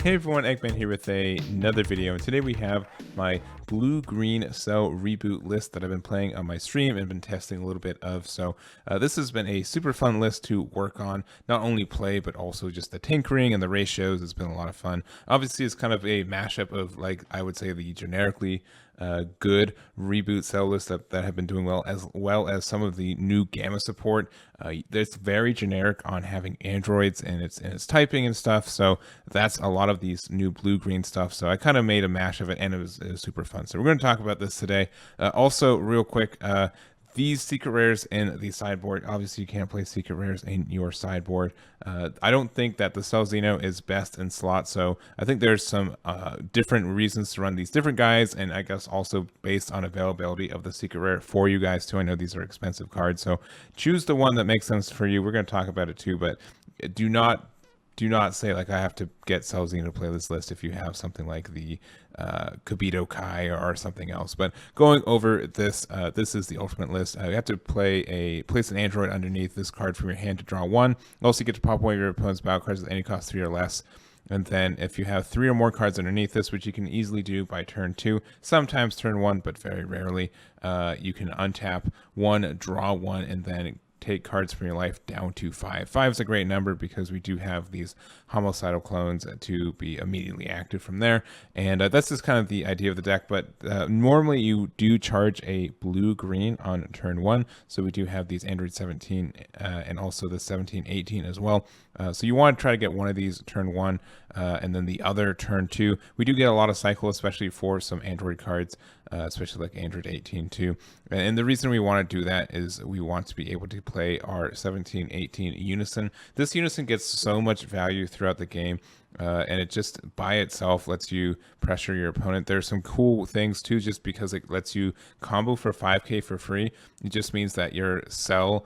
Hey everyone, Eggman here with another video, and today we have my blue-green cell reboot list that I've been playing on my stream and been testing a little bit of. So this has been a super fun list to work on, not only play, but also just the tinkering and the ratios. It's been a lot of fun. Obviously, it's kind of a mashup of, like, I would say the generically good reboot cell lists that have been doing well as some of the new gamma support. It's very generic on having Aandroids and its typing and stuff, so that's a lot of these new blue-green stuff. So I kind of made a mash of it, and it was super fun. So we're going to talk about this today. Also, real quick, these secret rares in the sideboard, obviously you can't play secret rares in your sideboard. I don't think that the Cell Xeno is best in slot, so I think there's some different reasons to run these different guys, and I guess also based on availability of the secret rare for you guys too. I know these are expensive cards, so choose the one that makes sense for you. We're going to talk about it too, but do not say, like, I have to get Cell Xeno to play this list if you have something like the Kibito Kai or something else. But going over this, this is the ultimate list. You have to place an Aandroidd underneath this card from your hand to draw one. Also, you get to pop one of your opponent's battle cards with any cost 3 or less. And then if you have 3 or more cards underneath this, which you can easily do by turn 2, sometimes turn 1, but very rarely, you can untap 1, draw 1, and then take cards from your life down to 5. 5 is a great number because we do have these homicidal clones to be immediately active from there, and that's just kind of the idea of the deck. But normally you do charge a blue-green on turn 1, so we do have these Aandroidd 17 and also the 17-18 as well. So you want to try to get one of these turn 1 and then the other turn 2. We do get a lot of cycle, especially for some Aandroidd cards, especially like Aandroidd 18 too. And the reason we want to do that is we want to be able to play our 17-18 unison. This unison gets so much value throughout the game, and it just by itself lets you pressure your opponent. There's some cool things too, just because it lets you combo for 5k for free. It just means that your cell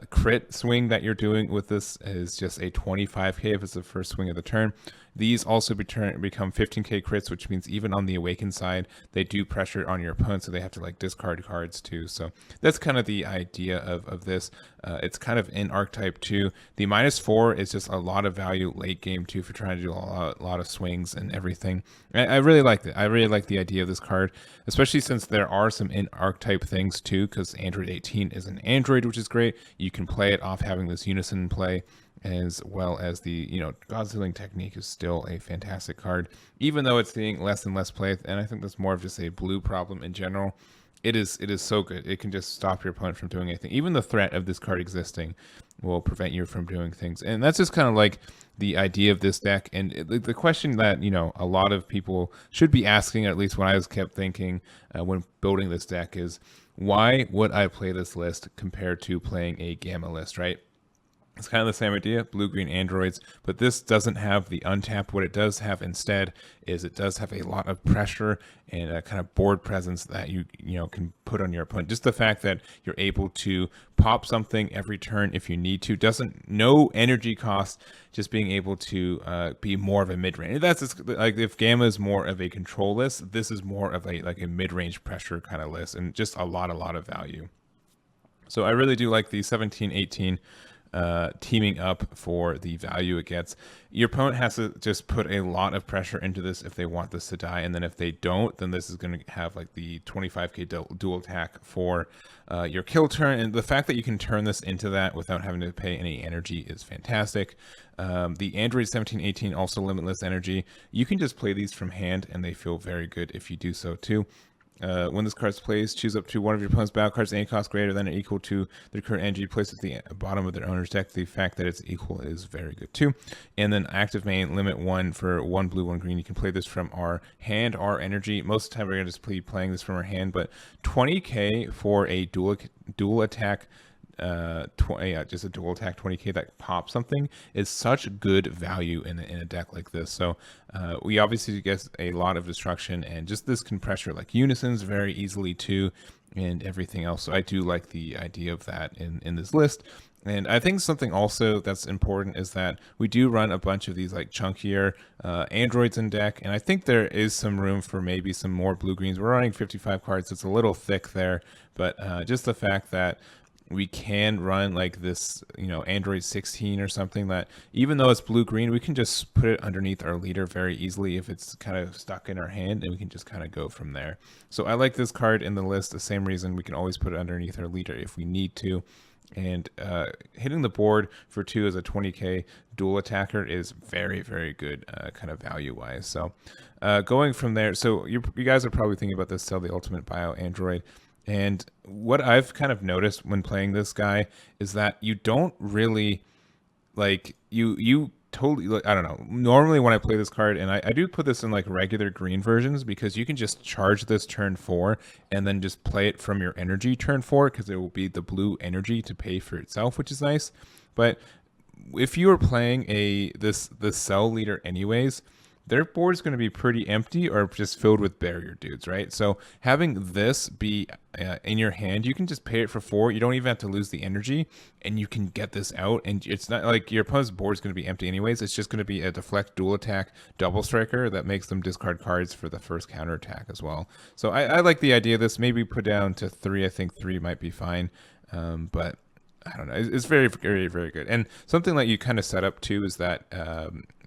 crit swing that you're doing with this is just a 25k if it's the first swing of the turn. These also become 15k crits, which means even on the awakened side, they do pressure on your opponent, so they have to like discard cards too. So that's kind of the idea of this. It's kind of in archetype too. The -4 is just a lot of value late game too for trying to do a lot of swings and everything. I really like it. I really like the idea of this card, especially since there are some in archetype things too, because Aandroidd 18 is an Aandroid, which is great. You can play it off having this unison play, as well as the, God's Healing Technique is still a fantastic card, even though it's seeing less and less play, and I think that's more of just a blue problem in general. It is so good. It can just stop your opponent from doing anything. Even the threat of this card existing will prevent you from doing things, and that's just kind of like the idea of this deck. And the question that a lot of people should be asking, at least when I kept thinking when building this deck, is why would I play this list compared to playing a Gamma list, right? It's kind of the same idea, blue-green Aandroids, but this doesn't have the untap. What it does have instead is it does have a lot of pressure and a kind of board presence that you can put on your opponent. Just the fact that you're able to pop something every turn if you need to, no energy cost, just being able to be more of a mid-range. That's just, like, if Gamma is more of a control list, this is more of a mid-range pressure kind of list, and just a lot of value. So I really do like the 17-18 teaming up for the value it gets. Your opponent has to just put a lot of pressure into this if they want this to die, and then if they don't, then this is going to have like the 25k dual attack for your kill turn. And the fact that you can turn this into that without having to pay any energy is fantastic. The Aandroidd 17-18 also limitless energy. You can just play these from hand, and they feel very good if you do so too. When this card is placed, choose up to one of your opponent's battle cards, any cost greater than or equal to their current energy placed at the bottom of their owner's deck. The fact that it's equal is very good too. And then active main, limit 1 for 1 blue, 1 green. You can play this from our hand, our energy. Most of the time we're going to just be playing this from our hand, but 20k for a dual attack, just a dual attack 20k that pops something is such good value in a deck like this. So we obviously get a lot of destruction, and just this can pressure like unisons very easily too, and everything else. So I do like the idea of that in this list. And I think something also that's important is that we do run a bunch of these like chunkier Aandroids in deck, and I think there is some room for maybe some more blue greens. We're running 55 cards, so it's a little thick there, but just the fact that we can run like this, Aandroidd 16 or something that even though it's blue-green, we can just put it underneath our leader very easily if it's kind of stuck in our hand, and we can just kind of go from there. So I like this card in the list, the same reason we can always put it underneath our leader if we need to. And hitting the board for 2 as a 20k dual attacker is very, very good kind of value-wise. So going from there, so you guys are probably thinking about this Sell the Ultimate Buyout Aandroidd. And what I've kind of noticed when playing this guy is that you don't really, like, you totally, like, I don't know, normally when I play this card, and I do put this in like regular green versions because you can just charge this turn 4 and then just play it from your energy turn 4 because it will be the blue energy to pay for itself, which is nice. But if you are playing this Cell leader anyways, their board is going to be pretty empty or just filled with barrier dudes, right? So having this be in your hand, you can just pay it for 4. You don't even have to lose the energy, and you can get this out. And it's not like your opponent's board is going to be empty anyways. It's just going to be a deflect dual attack double striker that makes them discard cards for the first counter attack as well. So I like the idea of this. Maybe put down to 3. I think 3 might be fine, but I don't know. It's very, very, very good. And something that you kind of set up too is that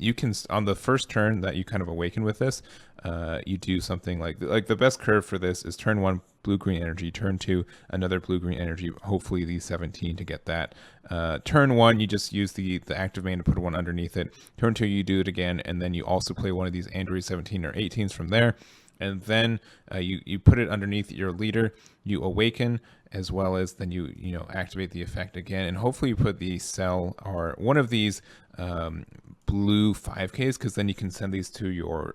you can, on the first turn that you kind of awaken with this, you do something like the best curve for this is turn 1 blue-green energy, turn 2 another blue-green energy, hopefully the 17 to get that. Turn 1 you just use the active main to put 1 underneath it. Turn 2 you do it again, and then you also play one of these Aandroidd 17 or 18s from there. And then you put it underneath your leader, you awaken, as well as then you activate the effect again, and hopefully you put the Cell or one of these blue 5Ks, because then you can send these to your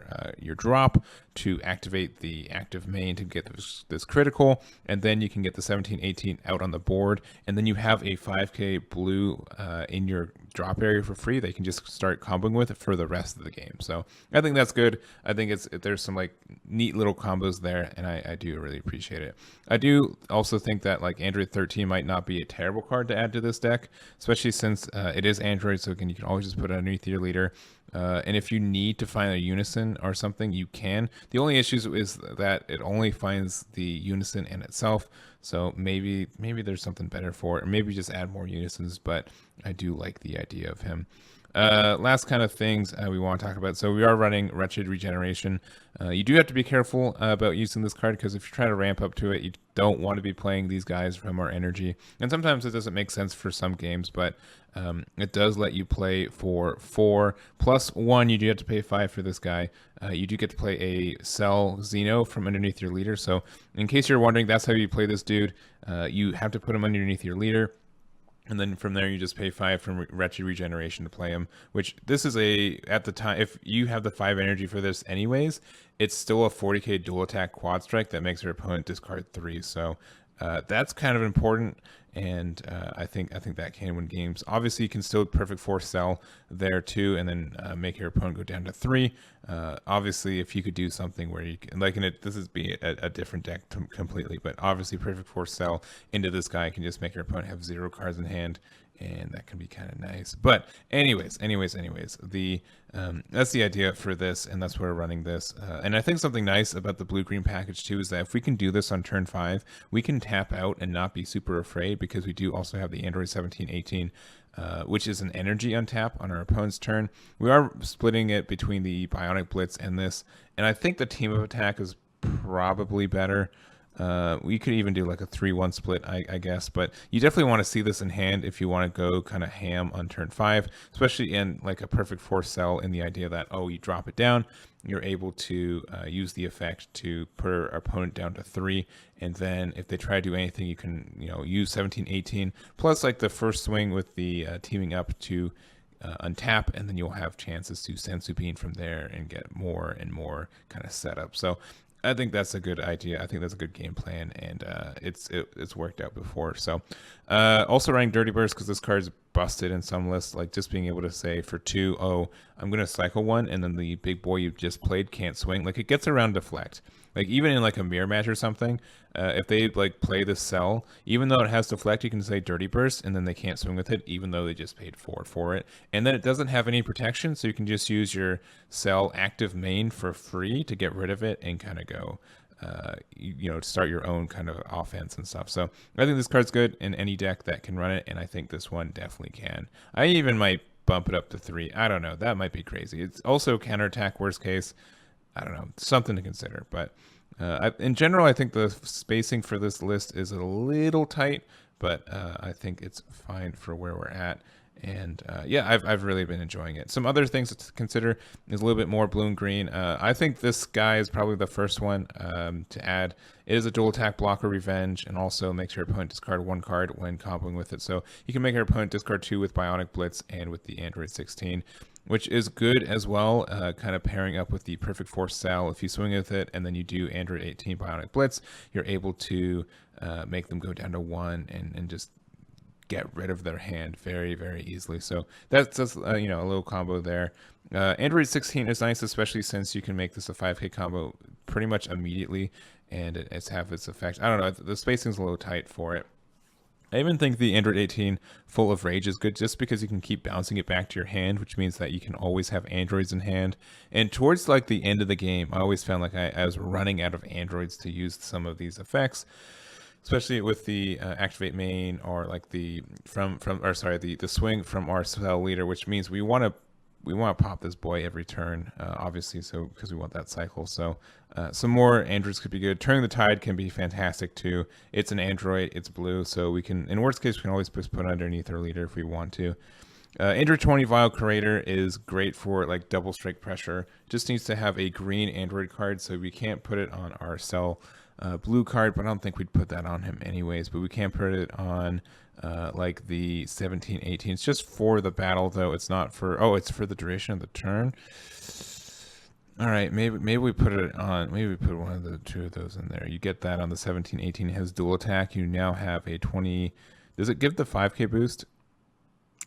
drop to activate the active main to get this critical, and then you can get the 17, 18 out on the board, and then you have a 5K blue in your drop area for free that you can just start comboing with for the rest of the game. So I think that's good. I think there's some like neat little combos there, and I do really appreciate it. I do also think that like Aandroidd 13 might not be a terrible card to add to this deck, especially since it is Aandroidd, so you can always just put it underneath your leader. And if you need to find a unison or something, you can. The only issue is that it only finds the unison in itself. So maybe there's something better for it, or maybe just add more unisons. But I do like the idea of him. Last kind of things we want to talk about. So we are running Wretched Regeneration. You do have to be careful about using this card, because if you try to ramp up to it, you don't want to be playing these guys from our energy. And sometimes it doesn't make sense for some games, but it does let you play for 4 plus 1. You do have to pay 5 for this guy. You do get to play a Cell Xeno from underneath your leader. So in case you're wondering, that's how you play this dude. You have to put him underneath your leader. And then from there, you just pay 5 from Wretched Regeneration to play him, which this is at the time, if you have the 5 energy for this anyways, it's still a 40k dual attack quad strike that makes your opponent discard 3. So that's kind of important, and I think that can win games. Obviously, you can still perfect force Cell there too, and then make your opponent go down to 3. Obviously, if you could do something where you can, like this is be a different deck completely, but obviously perfect force Cell into this guy can just make your opponent have 0 cards in hand, and that can be kind of nice. But anyways, the that's the idea for this, and that's why we're running this. And I think something nice about the blue-green package too is that if we can do this on turn 5, we can tap out and not be super afraid, because we do also have the Aandroidd 17, 18, which is an energy untap on our opponent's turn. We are splitting it between the Bionic Blitz and this, and I think the team of attack is probably better. We could even do like a 3-1 split, I guess, but you definitely want to see this in hand if you want to go kind of ham on turn 5, especially in like a perfect force Cell, in the idea that, you drop it down, you're able to use the effect to put our opponent down to 3, and then if they try to do anything, you can use 17, 18, plus like the first swing with the teaming up to untap, and then you'll have chances to send Supine from there and get more and more kind of setup. So I think that's a good idea. I think that's a good game plan, and it's worked out before. So also running Dirty Burst, because this card's busted in some lists, like just being able to say for 2, I'm going to cycle 1, and then the big boy you just played can't swing. Like, it gets around deflect. Like, even in like a mirror match or something, if they like play this Cell, even though it has deflect, you can say Dirty Burst, and then they can't swing with it, even though they just paid 4 for it. And then it doesn't have any protection, so you can just use your Cell active main for free to get rid of it and kind of go. you know, start your own kind of offense and stuff. So I think this card's good in any deck that can run it, and I think this one definitely can. I even might bump it up to 3. I don't know. That might be crazy. It's also counterattack worst case. I don't know. Something to consider. But in general, I think the spacing for this list is a little tight, but I think it's fine for where we're at. And yeah, I've really been enjoying it. Some other things to consider is a little bit more blue and green. I think this guy is probably the first one to add. It is a dual attack blocker revenge, and also makes your opponent discard 1 card when comboing with it. So you can make your opponent discard 2 with Bionic Blitz and with the Aandroidd 16, which is good as well, kind of pairing up with the Perfect Force Cell. If you swing with it and then you do Aandroidd 18 Bionic Blitz, you're able to make them go down to 1 and just get rid of their hand very, very easily. So that's just, you know, a little combo there. Aandroidd 16 is nice, especially since you can make this a 5k combo pretty much immediately, and it's have its effect. I don't know, the spacing's a little tight for it. I even think the Aandroidd 18 Full of Rage is good just because you can keep bouncing it back to your hand, which means that you can always have androids in hand. And towards like the end of the game, I always found like I was running out of androids to use some of these effects, especially with the activate main, or like the the swing from our cell leader, which means we want to pop this boy every turn, obviously, so because we want that cycle. So some more androids could be good. Turning the Tide can be fantastic too. It's an android, it's blue, so we can, in worst case, we can always just put underneath our leader if we want to. Aandroidd 20 Vile Curator is great for like double strike pressure. Just needs to have a green android card, so we can't put it on our cell blue card, but I don't think we'd put that on him anyways. But we can put it on like the 17, 18. It's just for the battle, though. It's not for, oh, it's for the duration of the turn. All right, maybe we put it on, maybe we put one of the 2 of those in there. You get that on the 17, 18. It has dual attack. You now have a 20. Does it give the 5k boost?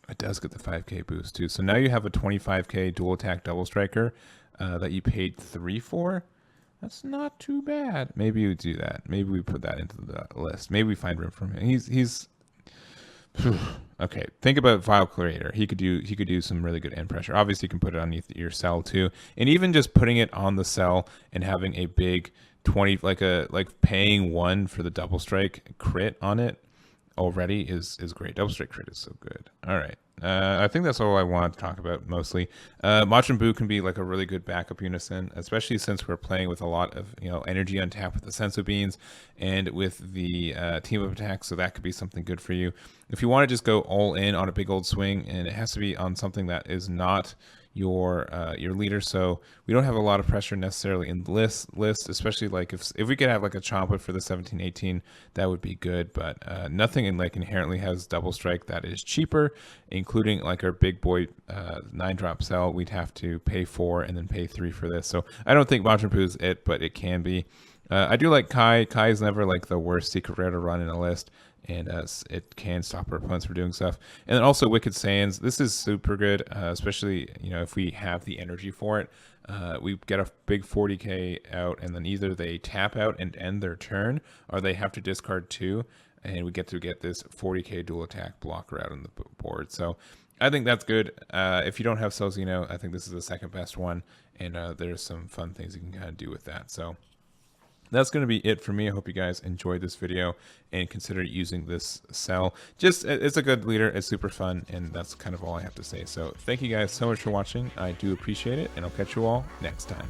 It does get the 5k boost too. So now you have a 25k dual attack double striker that you paid 3 for. That's not too bad. Maybe we do that. Maybe we put that into the list. Maybe we find room for him. He's okay. Think about Vile Curator. He could do some really good end pressure. Obviously, you can put it underneath your cell too, and even just putting it on the cell and having a big 20, like paying 1 for the double strike crit on it already is great. Double strike crit is so good. All right. I think that's all I wanted to talk about mostly. Machin Buu can be like a really good backup unison, especially since we're playing with a lot of, you know, energy on tap with the Sensu Beans and with the team up attack, so that could be something good for you. If you want to just go all in on a big old swing, and it has to be on something that is not your leader, so we don't have a lot of pressure necessarily in the list, especially like if we could have like a Champa for the 17-18, that would be good, but nothing in like inherently has double strike that is cheaper, including like our big boy 9-drop cell. We'd have to pay 4 and then pay 3 for this, so I don't think Machin Buu is it, but it can be. I do like Kai. Kai is never like the worst secret rare to run in a list, and it can stop our opponents from doing stuff. And then also Wicked Saiyans. This is super good, especially, you know, if we have the energy for it. We get a big 40k out, and then either they tap out and end their turn, or they have to discard 2, and we get to get this 40k dual attack blocker out on the board. So I think that's good. If you don't have Celzino, I think this is the second best one, and there's some fun things you can kind of do with that. So that's going to be it for me. I hope you guys enjoyed this video and consider using this cell. Just, it's a good leader. It's super fun, and that's kind of all I have to say. So thank you guys so much for watching. I do appreciate it, and I'll catch you all next time.